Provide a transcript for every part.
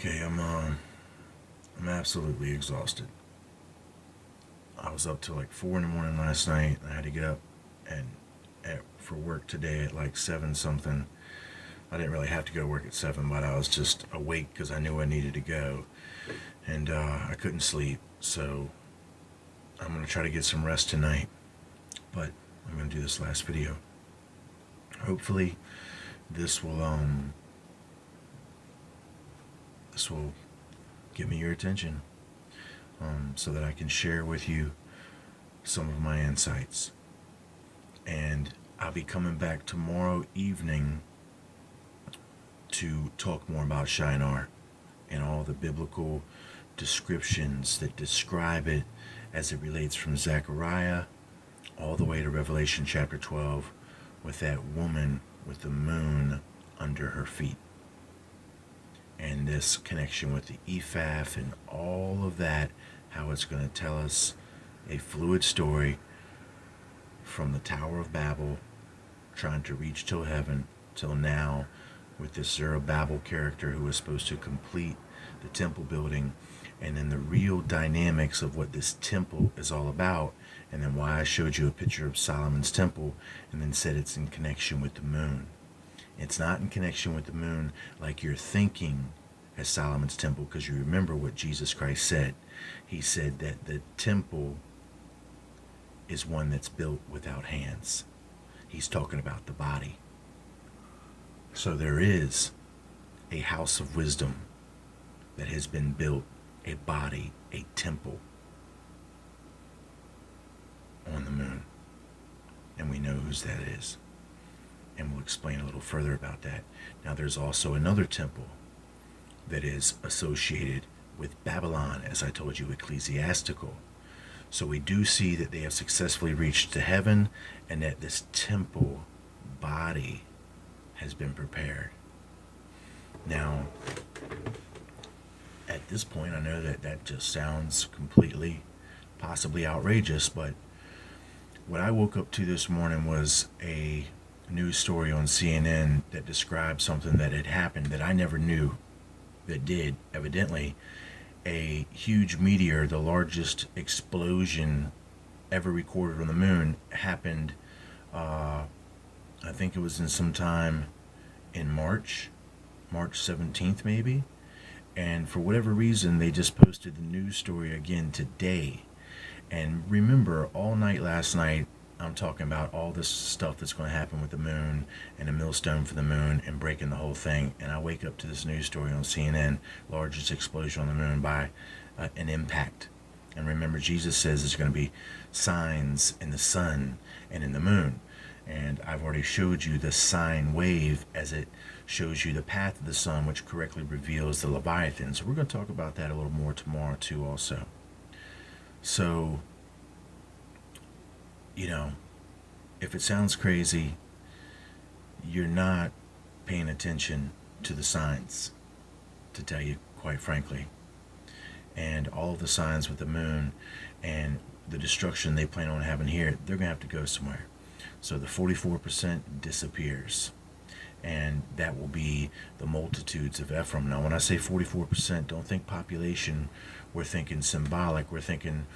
Okay, I'm absolutely exhausted. I was up till like 4 in the morning last night. I had to get up and for work today at like 7 something. I didn't really have to go to work at 7, but I was just awake because I knew I needed to go, and I couldn't sleep. So I'm gonna try to get some rest tonight. But I'm gonna do this last video. Hopefully, this will um this will get me your attention, so that I can share with you some of my insights. And I'll be coming back tomorrow evening to talk more about Shinar and all the biblical descriptions that describe it as it relates from Zechariah all the way to Revelation chapter 12 with that woman with the moon under her feet. And this connection with the ephah and all of that, how it's going to tell us a fluid story from the Tower of Babel, trying to reach till heaven, till now, with this Zerubbabel character who was supposed to complete the temple building, and then the real dynamics of what this temple is all about, and then why I showed you a picture of Solomon's temple, and then said it's in connection with the moon. It's not in connection with the moon like you're thinking as Solomon's temple, because you remember what Jesus Christ said. He said that the temple is one that's built without hands. He's talking about the body. So there is a house of wisdom that has been built, a body, a temple on the moon. And we know whose that is. And we'll explain a little further about that. Now there's also another temple that is associated with Babylon, as I told you, ecclesiastical. So we do see that they have successfully reached to heaven, and that this temple body has been prepared. Now, at this point, I know that that just sounds completely, possibly outrageous, but what I woke up to this morning was a news story on CNN that described something that had happened that I never knew that did. Evidently, a huge meteor, the largest explosion ever recorded on the moon, happened, I think it was in some time in March 17th maybe. And for whatever reason, they just posted the news story again today. And remember, all night last night, I'm talking about all this stuff that's going to happen with the moon and a millstone for the moon and breaking the whole thing. And I wake up to this news story on CNN, largest explosion on the moon by an impact. And remember, Jesus says there's going to be signs in the sun and in the moon. And I've already showed you the sine wave as it shows you the path of the sun, which correctly reveals the Leviathan. So we're going to talk about that a little more tomorrow too also. So, if it sounds crazy, you're not paying attention to the signs, to tell you quite frankly. And all of the signs with the moon and the destruction they plan on having here, they're going to have to go somewhere. So the 44% disappears. And that will be the multitudes of Ephraim. Now, when I say 44%, don't think population. We're thinking symbolic. We're thinking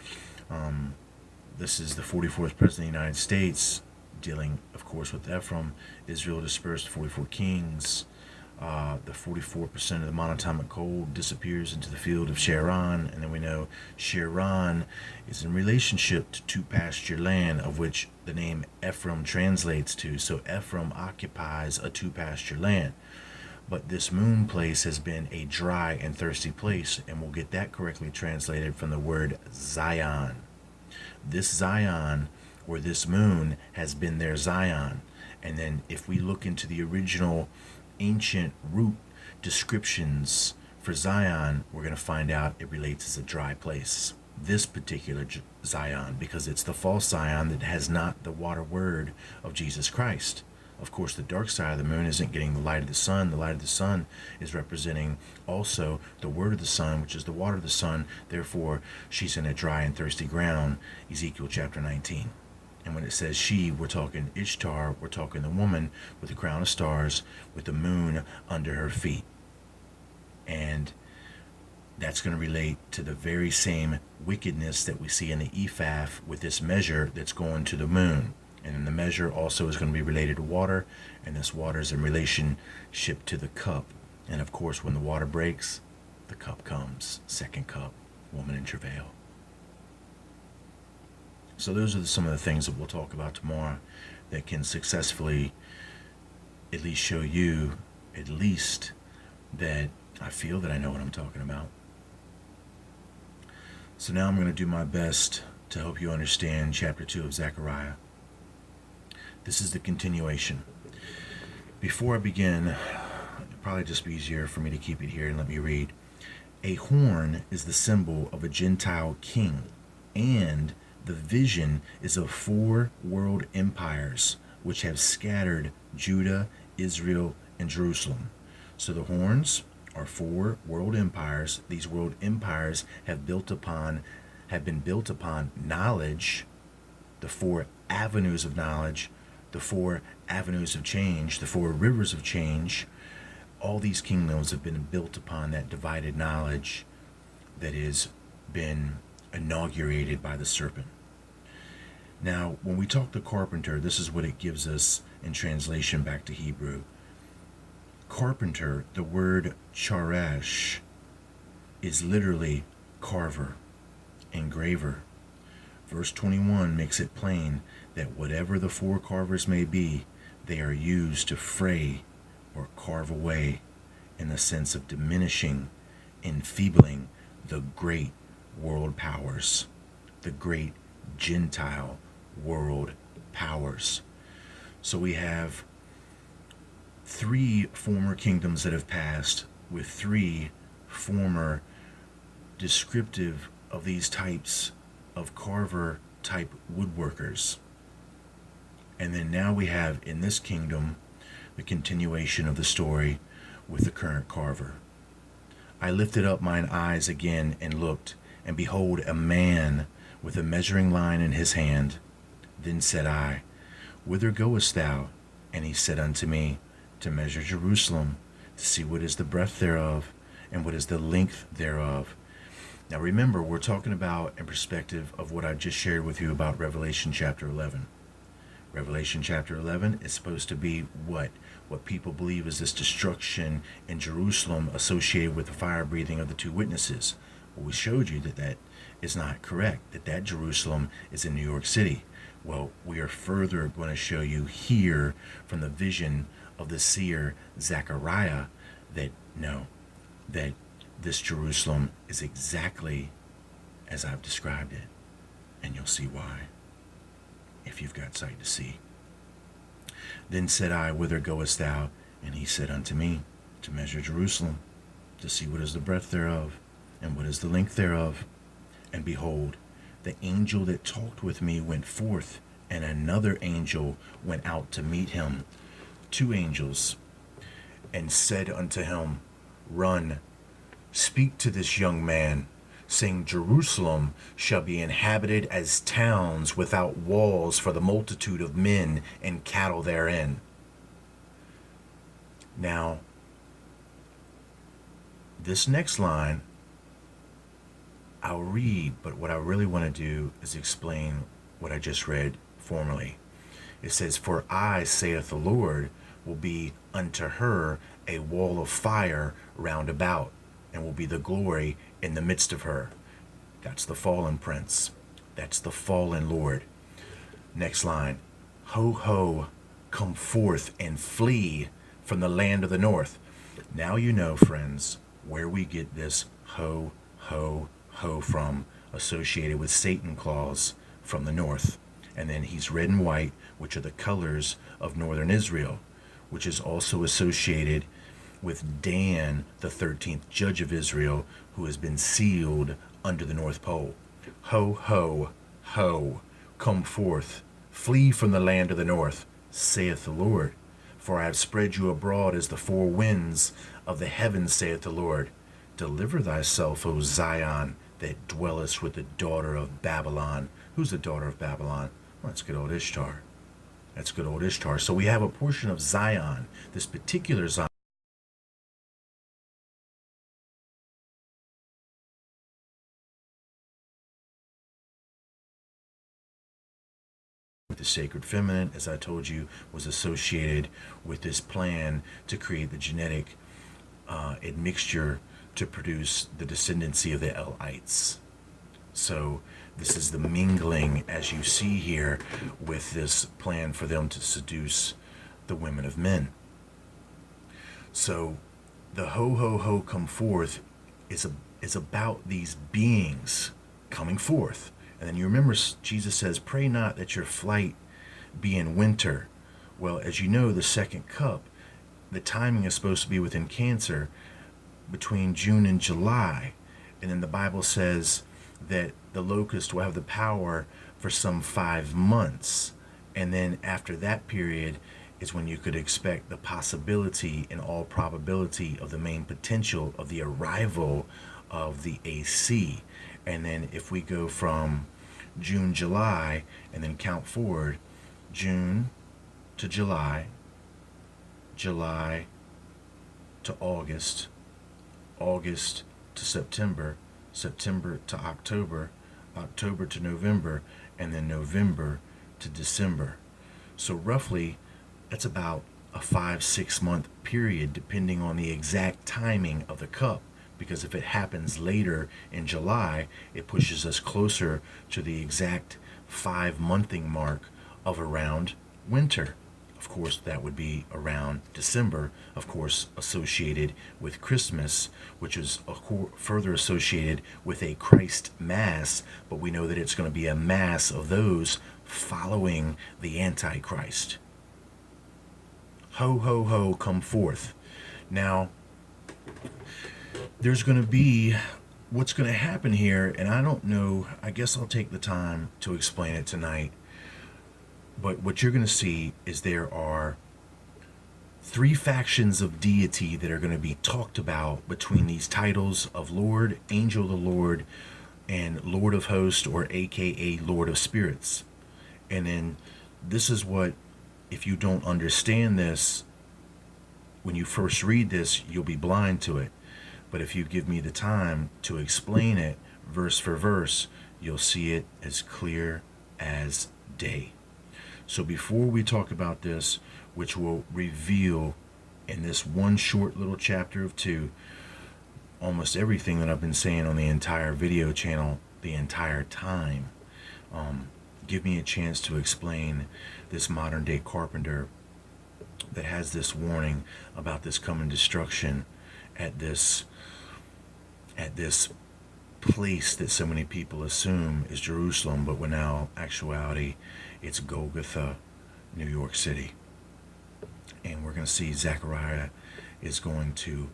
this is the 44th president of the United States, dealing, of course, with Ephraim. Israel dispersed 44 kings. The 44% of the monatomic coal disappears into the field of Sharon. And then we know Sharon is in relationship to two pasture land, of which the name Ephraim translates to. So Ephraim occupies a two pasture land. But this moon place has been a dry and thirsty place, and we'll get that correctly translated from the word Zion. This Zion, or this moon, has been their Zion. And then if we look into the original ancient root descriptions for Zion, we're going to find out it relates as a dry place. This particular Zion, because it's the false Zion that has not the water word of Jesus Christ. Of course, the dark side of the moon isn't getting the light of the sun. The light of the sun is representing also the word of the sun, which is the water of the sun. Therefore, she's in a dry and thirsty ground, Ezekiel chapter 19. And when it says she, we're talking Ishtar, we're talking the woman with the crown of stars, with the moon under her feet. And That's going to relate to the very same wickedness that we see in the ephah with this measure that's going to the moon. And the measure also is going to be related to water, and this water is in relationship to the cup. And of course, when the water breaks, the cup comes. Second cup, woman in travail. So those are some of the things that we'll talk about tomorrow that can successfully at least show you, at least, that I feel that I know what I'm talking about. So now I'm going to do my best to help you understand chapter 2 of Zechariah. This is the continuation. Before I begin, it'll probably just be easier for me to keep it here and let me read. A horn is the symbol of a Gentile king, and the vision is of 4 world empires which have scattered Judah, Israel, and Jerusalem. So the horns are 4 world empires. These world empires have been built upon knowledge, the 4 avenues of knowledge, the 4 avenues of change, the 4 rivers of change. All these kingdoms have been built upon that divided knowledge that has been inaugurated by the serpent. Now, when we talk to carpenter, this is what it gives us in translation back to Hebrew. Carpenter, the word charesh, is literally carver, engraver. Verse 21 makes it plain that whatever the 4 carvers may be, they are used to fray or carve away in the sense of diminishing, enfeebling the great world powers, the great Gentile world powers. So we have 3 former kingdoms that have passed with 3 former descriptive of these types of carver type woodworkers. And then now we have in this kingdom the continuation of the story with the current carver. I lifted up mine eyes again and looked, and behold, a man with a measuring line in his hand. Then said I, Whither goest thou? And he said unto me, To measure Jerusalem, to see what is the breadth thereof, and what is the length thereof. Now remember, we're talking about in perspective of what I just shared with you about Revelation chapter 11. Revelation chapter 11 is supposed to be what people believe is this destruction in Jerusalem associated with the fire breathing of the 2 witnesses. Well, we showed you that that is not correct, that Jerusalem is in New York City. Well, we are further going to show you here from the vision of the seer Zechariah that no, that this Jerusalem is exactly as I've described it. And you'll see why, if you've got sight to see. Then said I, Whither goest thou? And he said unto me, To measure Jerusalem, to see what is the breadth thereof, and what is the length thereof. And behold, the angel that talked with me went forth, and another angel went out to meet him, 2 angels, and said unto him, Run, speak to this young man, saying, Jerusalem shall be inhabited as towns without walls for the multitude of men and cattle therein. Now, this next line I'll read, but what I really want to do is explain what I just read formerly. It says, For I, saith the Lord, will be unto her a wall of fire round about, and will be the glory in the midst of her. That's the fallen prince. That's the fallen Lord. Next line. Ho, ho, come forth and flee from the land of the north. Now you know, friends, where we get this ho, ho, ho from, associated with Satan claws from the north. And then he's red and white, which are the colors of northern Israel, which is also associated with Dan, the 13th judge of Israel, who has been sealed under the North Pole. Ho, ho, ho, come forth, flee from the land of the north, saith the Lord. For I have spread you abroad as the 4 winds of the heavens, saith the Lord. Deliver thyself, O Zion, that dwellest with the daughter of Babylon. Who's the daughter of Babylon? Well, that's good old Ishtar. That's good old Ishtar. So we have a portion of Zion, this particular Zion. sacred feminine, as I told you, was associated with this plan to create the genetic admixture to produce the descendancy of the Elites. So this is the mingling, as you see here, with this plan for them to seduce the women of men. So the ho ho ho come forth is about these beings coming forth. And then you remember Jesus says, pray not that your flight be in winter. Well, as you know, the second cup, the timing is supposed to be within Cancer between June and July. And then the Bible says that the locust will have the power for some 5 months. And then after that period is when you could expect the possibility and all probability of the main potential of the arrival of the AC. And then if we go from June, July, and then count forward, June to July, July to August, August to September, September to October, October to November, and then November to December. So roughly, that's about a 5-6 month period, depending on the exact timing of the cup. Because if it happens later in July, it pushes us closer to the exact 5-monthing mark of around winter. Of course, that would be around December, of course, associated with Christmas, which is further associated with a Christ Mass, but we know that it's going to be a mass of those following the Antichrist. Ho, ho, ho, come forth. Now, there's going to be what's going to happen here, and I don't know, I guess I'll take the time to explain it tonight. But what you're going to see is there are 3 factions of deity that are going to be talked about between these titles of Lord, Angel of the Lord, and Lord of Hosts, or aka Lord of Spirits. And then this is what, if you don't understand this, when you first read this, you'll be blind to it. But if you give me the time to explain it verse for verse, you'll see it as clear as day. So before we talk about this, which will reveal in this one short little chapter of 2, almost everything that I've been saying on the entire video channel the entire time, give me a chance to explain this modern day carpenter that has this warning about this coming destruction at this place that so many people assume is Jerusalem, but when now actuality it's Golgotha, New York City. And we're going to see Zechariah is going to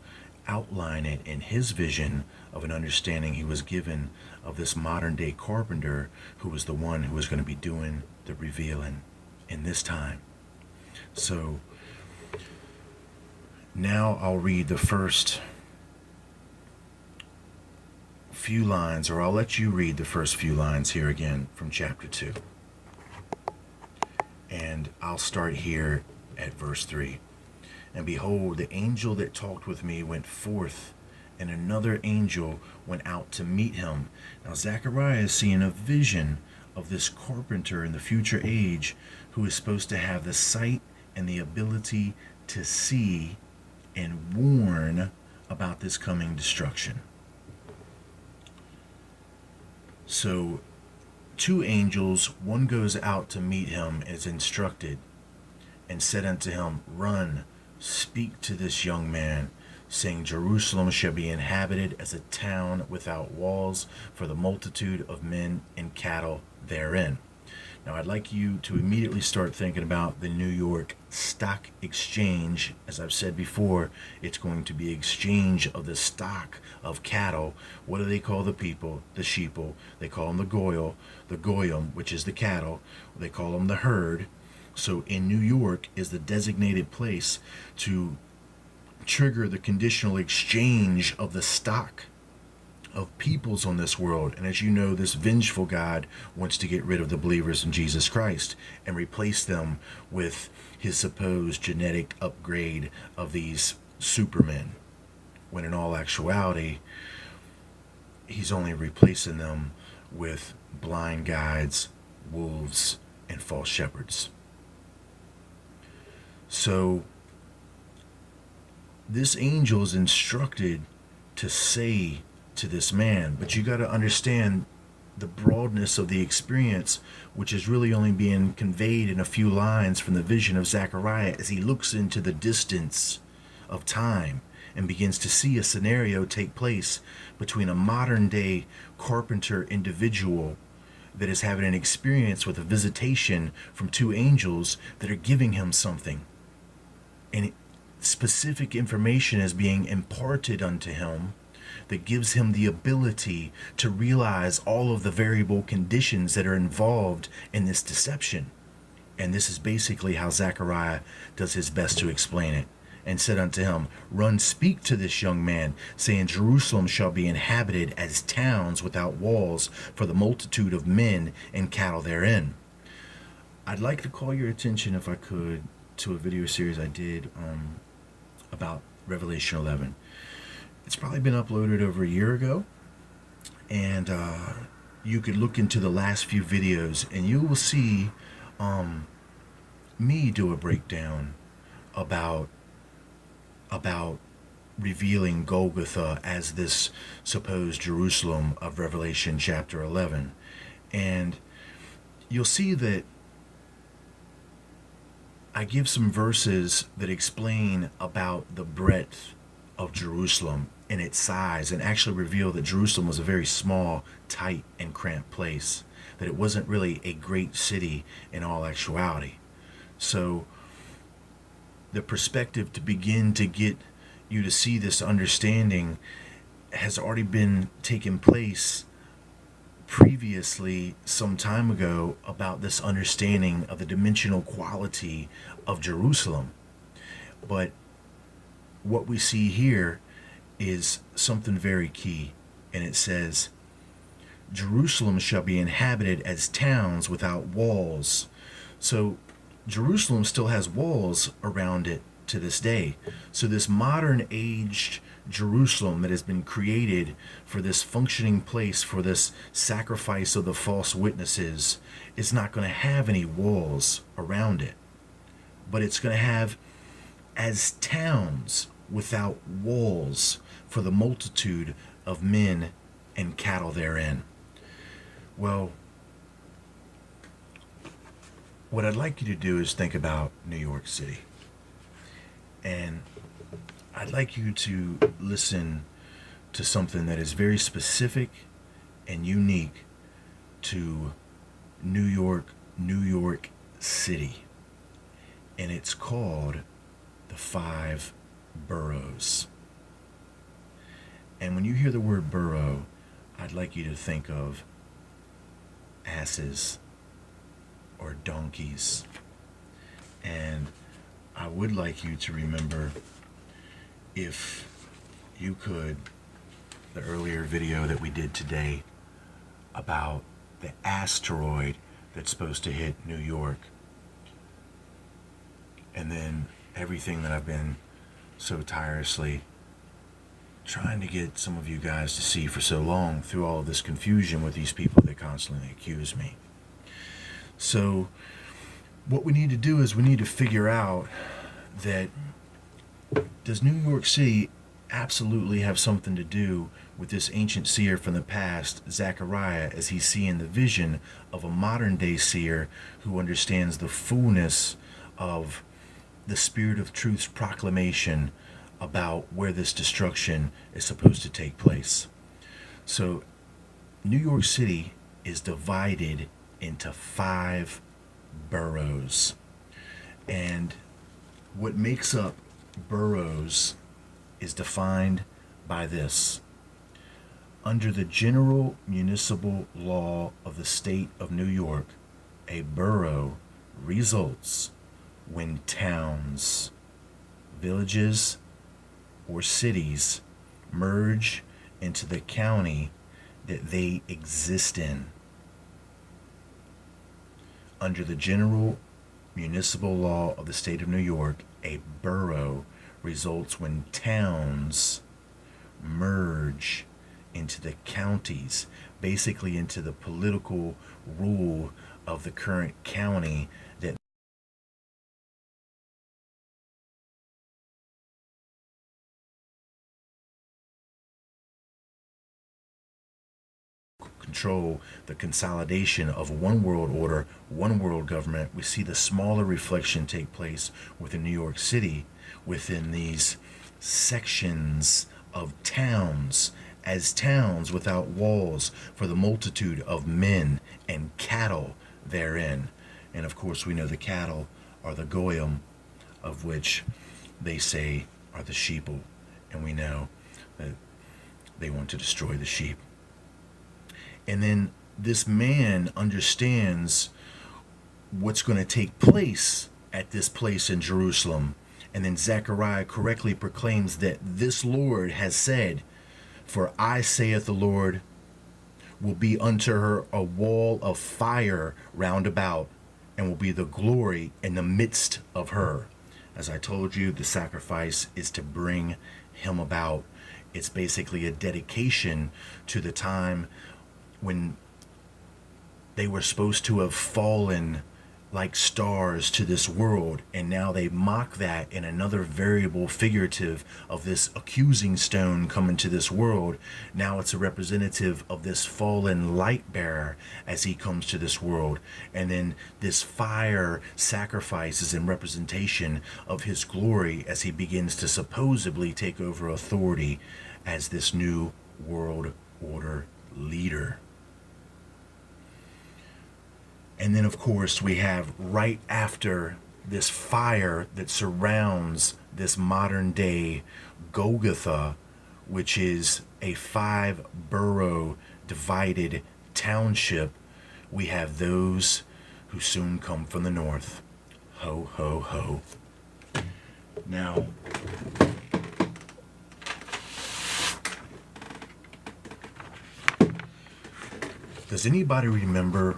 outline it in his vision of an understanding he was given of this modern day carpenter who was the one who was going to be doing the revealing in this time. So now I'll read the first few lines, or I'll let you read the first few lines here again from chapter 2. And I'll start here at verse 3. And behold, the angel that talked with me went forth, and another angel went out to meet him. Now Zechariah is seeing a vision of this carpenter in the future age who is supposed to have the sight and the ability to see and warn about this coming destruction. So 2 angels, one goes out to meet him as instructed, and said unto him, Run, speak to this young man, saying, Jerusalem shall be inhabited as a town without walls for the multitude of men and cattle therein. Now I'd like you to immediately start thinking about the New York Stock Exchange. As I've said before, it's going to be exchange of the stock of cattle. What do they call the people? The sheeple. They call them the goyim, which is the cattle. They call them the herd. So in New York is the designated place to trigger the conditional exchange of the stock of peoples on this world. And as you know, this vengeful God wants to get rid of the believers in Jesus Christ and replace them with his supposed genetic upgrade of these supermen, when in all actuality he's only replacing them with blind guides, wolves, and false shepherds. So this angel is instructed to say to this man, but you got to understand the broadness of the experience, which is really only being conveyed in a few lines from the vision of Zechariah as he looks into the distance of time and begins to see a scenario take place between a modern day carpenter individual that is having an experience with a visitation from two angels that are giving him something. And specific information is being imparted unto him that gives him the ability to realize all of the variable conditions that are involved in this deception. And this is basically how Zechariah does his best to explain it. And said unto him, Run, speak to this young man, saying, Jerusalem shall be inhabited as towns without walls, for the multitude of men and cattle therein. I'd like to call your attention, if I could, to a video series I did about Revelation 11. It's probably been uploaded over a year ago, and you could look into the last few videos and you will see me do a breakdown about revealing Golgotha as this supposed Jerusalem of Revelation chapter 11. And you'll see that I give some verses that explain about the breadth of Jerusalem and its size, and actually reveal that Jerusalem was a very small, tight, and cramped place, that it wasn't really a great city in all actuality. So the perspective to begin to get you to see this understanding has already been taking place previously some time ago, about this understanding of the dimensional quality of Jerusalem. But what we see here is something very key, and it says, Jerusalem shall be inhabited as towns without walls. So Jerusalem still has walls around it to this day. So this modern aged Jerusalem that has been created for this functioning place, for this sacrifice of the false witnesses, is not going to have any walls around it, but it's going to have as towns without walls, for the multitude of men and cattle therein. Well, what I'd like you to do is think about New York City. And I'd like you to listen to something that is very specific and unique to New York City. And it's called the 5 boroughs. And when you hear the word borough, I'd like you to think of asses or donkeys. And I would like you to remember, if you could, the earlier video that we did today about the asteroid that's supposed to hit New York. And then everything that I've been so tirelessly trying to get some of you guys to see for so long, through all of this confusion with these people that constantly accuse me. So what we need to do is we need to figure out that, does New York City absolutely have something to do with this ancient seer from the past, Zechariah, as he's seeing the vision of a modern day seer who understands the fullness of the Spirit of Truth's proclamation about where this destruction is supposed to take place? So New York City is divided into 5 boroughs. And what makes up boroughs is defined by this. Under the general municipal law of the state of New York, a borough results when towns, villages, or cities merge into the county that they exist in. Under the general municipal law of the state of New York, a borough results when towns merge into the counties, basically into the political rule of the current county that control the consolidation of one world order, one world government. We see the smaller reflection take place within New York City, within these sections of towns, as towns without walls for the multitude of men and cattle therein. And of course, we know the cattle are the goyim, of which they say are the sheeple. And we know that they want to destroy the sheep. And then this man understands what's going to take place at this place in Jerusalem. And then Zechariah correctly proclaims that this Lord has said, "For I, saith the Lord, will be unto her a wall of fire round about, and will be the glory in the midst of her." As I told you, the sacrifice is to bring him about. It's basically a dedication to the time when they were supposed to have fallen like stars to this world, and now they mock that in another variable figurative of this accusing stone coming to this world. Now it's a representative of this fallen light bearer as he comes to this world, and then this fire sacrifices in representation of his glory as he begins to supposedly take over authority as this new world order leader. And then, of course, we have right after this fire that surrounds this modern day Golgotha, which is a 5-borough divided township, we have those who soon come from the north. Ho, ho, ho. Now, does anybody remember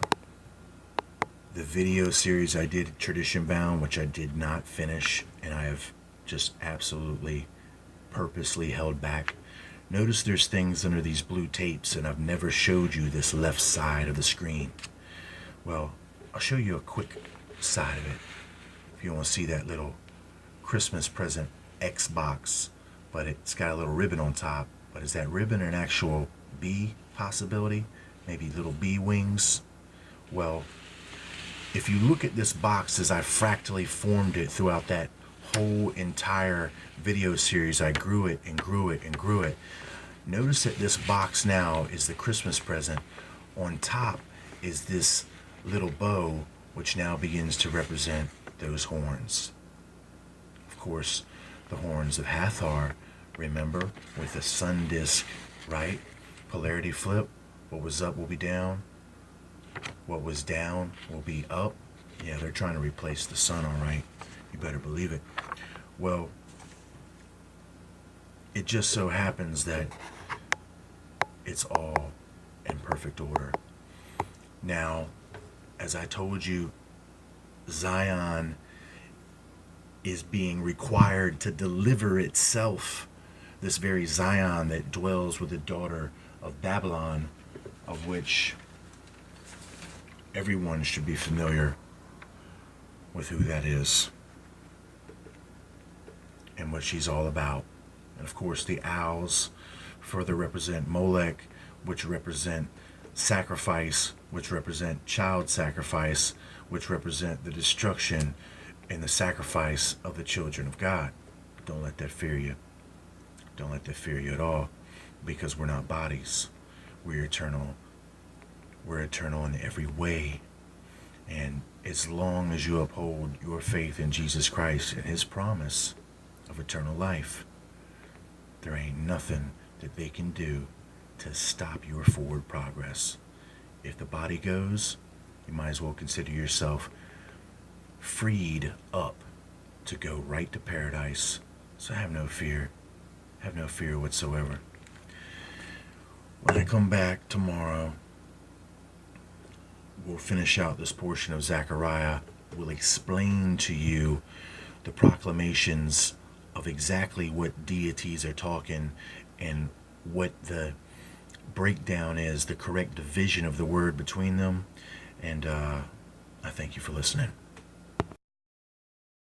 the video series I did, Tradition Bound, which I did not finish, and I have just absolutely purposely held back? Notice there's things under these blue tapes, and I've never showed you this left side of the screen. Well, I'll show you a quick side of it. If you want to see that little Christmas present Xbox, but it's got a little ribbon on top. But is that ribbon an actual bee possibility? Maybe little bee wings? Well, if you look at this box as I fractally formed it throughout that whole entire video series, I grew it and grew it and grew it. Notice that this box now is the Christmas present. On top is this little bow, which now begins to represent those horns. Of course, the horns of Hathor, remember, with the sun disk, right? Polarity flip. What was up will be down. What was down will be up. Yeah, they're trying to replace the sun, all right. You better believe it. Well, it just so happens that it's all in perfect order. Now, as I told you, Zion is being required to deliver itself. This very Zion that dwells with the daughter of Babylon, of which everyone should be familiar with who that is and what she's all about. And of course, the owls further represent Molech, which represent sacrifice, which represent child sacrifice, which represent the destruction and the sacrifice of the children of God. Don't let that fear you. Don't let that fear you at all, because we're not bodies. We're eternal. We're eternal in every way. And as long as you uphold your faith in Jesus Christ and his promise of eternal life, there ain't nothing that they can do to stop your forward progress. If the body goes, you might as well consider yourself freed up to go right to paradise. So have no fear. Have no fear whatsoever. When I come back tomorrow, we'll finish out this portion of Zechariah. We'll explain to you the proclamations of exactly what deities are talking and what the breakdown is, the correct division of the word between them. And I thank you for listening.